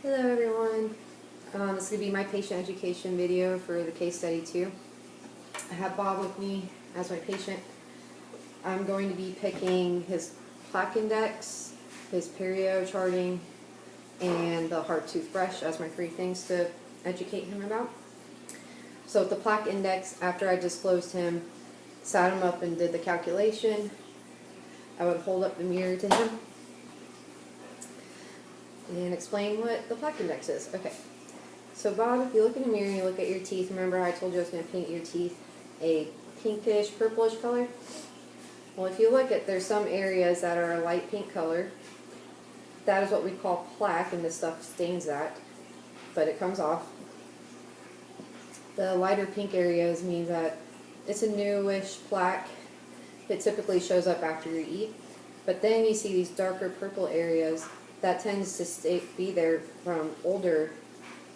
Hello everyone. This is going to be my patient education video for the case study 2. I have Bob with me as my patient. I'm going to be picking his plaque index, his perio charting, and the heart toothbrush as my 3 things to educate him about. So with the plaque index, after I disclosed him, sat him up and did the calculation, I would hold up the mirror to him and explain what the plaque index is. Okay, so Bob, if you look in the mirror and you look at your teeth, remember I told you I was going to paint your teeth a pinkish, purplish color? Well, if you look at, there's some areas that are a light pink color. That is what we call plaque, and this stuff stains that, but it comes off. The lighter pink areas mean that it's a newish plaque. It typically shows up after you eat. But then you see these darker purple areas that tends to be there from older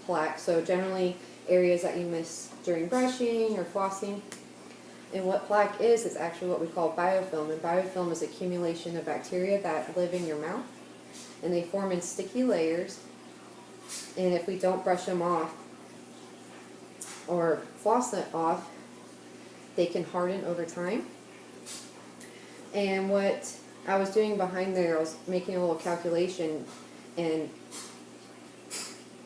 plaque. So generally areas that you miss during brushing or flossing. And what plaque is actually what we call biofilm. And biofilm is accumulation of bacteria that live in your mouth. And they form in sticky layers. And if we don't brush them off or floss them off, they can harden over time. And what I was doing behind there, I was making a little calculation, and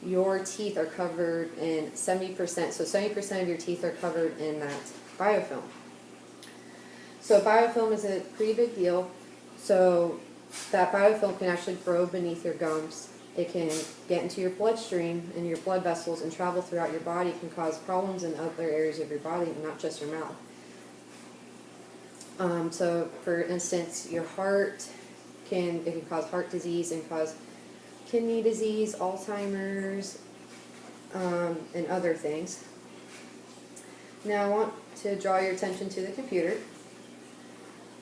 your teeth are covered in 70%, so 70% of your teeth are covered in that biofilm. So biofilm is a pretty big deal. So that biofilm can actually grow beneath your gums. It can get into your bloodstream and your blood vessels and travel throughout your body. It can cause problems in other areas of your body, not just your mouth. So for instance, your heart it can cause heart disease and cause kidney disease, Alzheimer's, and other things. Now I want to draw your attention to the computer.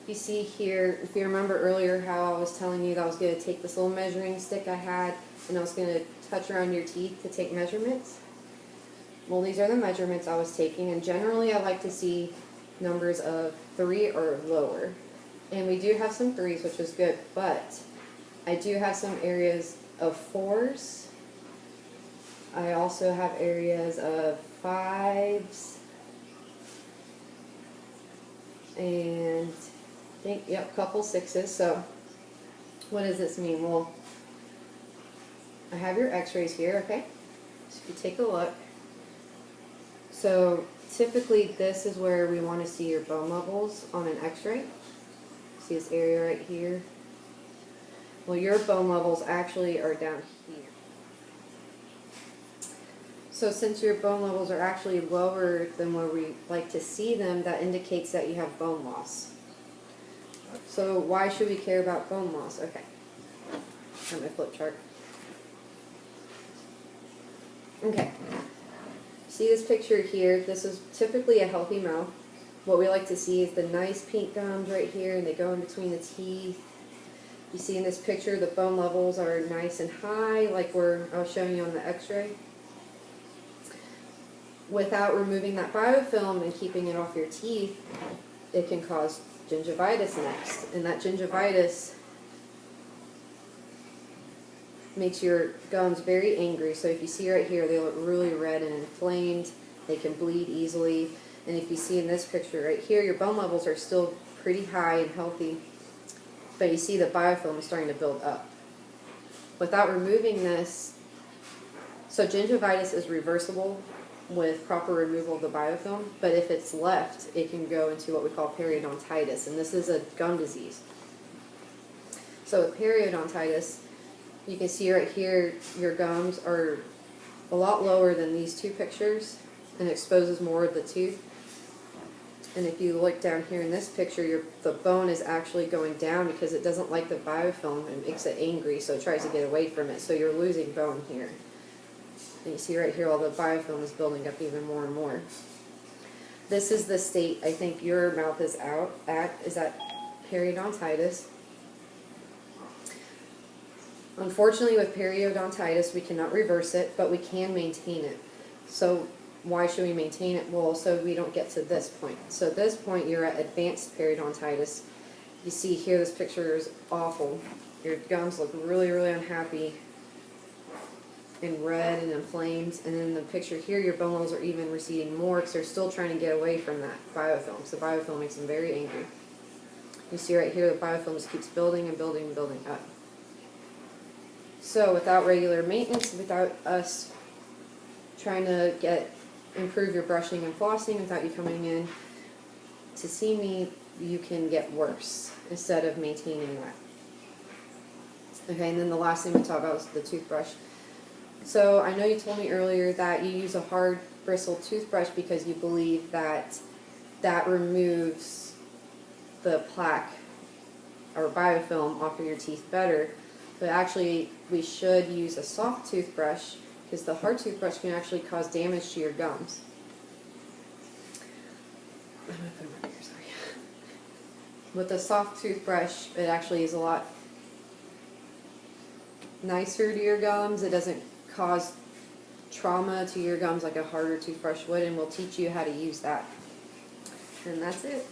You see here, if you remember earlier how I was telling you that I was going to take this little measuring stick I had and I was going to touch around your teeth to take measurements. Well, these are the measurements I was taking, and generally I like to see numbers of 3 or lower. And we do have some 3s, which is good, but I do have some areas of 4s. I also have areas of 5s. And I think, yep, couple 6s. So what does this mean? Well, I have your x-rays here, okay? So if you take a look. So typically this is where we want to see your bone levels on an x-ray. See this area right here? Well, your bone levels actually are down here. So since your bone levels are actually lower than where we like to see them, that indicates that you have bone loss. So why should we care about bone loss? Okay, on my flip chart. Okay. See this picture here? This is typically a healthy mouth. What we like to see is the nice pink gums right here, and they go in between the teeth. You see in this picture the bone levels are nice and high, like I was showing you on the x-ray. Without removing that biofilm and keeping it off your teeth, it can cause gingivitis next. And that gingivitis makes your gums very angry. So if you see right here, they look really red and inflamed. They can bleed easily. And if you see in this picture right here, your bone levels are still pretty high and healthy, but you see the biofilm is starting to build up. Without removing this, so gingivitis is reversible with proper removal of the biofilm, but if it's left, it can go into what we call periodontitis, and this is a gum disease. So with periodontitis, you can see right here your gums are a lot lower than these 2 pictures and exposes more of the tooth. And if you look down here in this picture, the bone is actually going down because it doesn't like the biofilm and makes it angry, so it tries to get away from it. So you're losing bone here. And you see right here all the biofilm is building up even more and more. This is the state I think your mouth is is that periodontitis. Unfortunately, with periodontitis, we cannot reverse it, but we can maintain it. So why should we maintain it? Well, so we don't get to this point. So at this point, you're at advanced periodontitis. You see here, this picture is awful. Your gums look really, really unhappy. and red and inflamed, and then the picture here, your bone levels are even receding more because they're still trying to get away from that biofilm. So biofilm makes them very angry. You see right here, the biofilm just keeps building and building and building up. So without regular maintenance, without us trying to improve your brushing and flossing, without you coming in to see me, you can get worse instead of maintaining that. Okay, and then the last thing we talk about is the toothbrush. So I know you told me earlier that you use a hard bristle toothbrush because you believe that that removes the plaque or biofilm off of your teeth better. But actually, we should use a soft toothbrush because the hard toothbrush can actually cause damage to your gums. I'm going to put them right here, sorry. With the soft toothbrush, it actually is a lot nicer to your gums. It doesn't cause trauma to your gums like a harder toothbrush would, and we'll teach you how to use that. And that's it.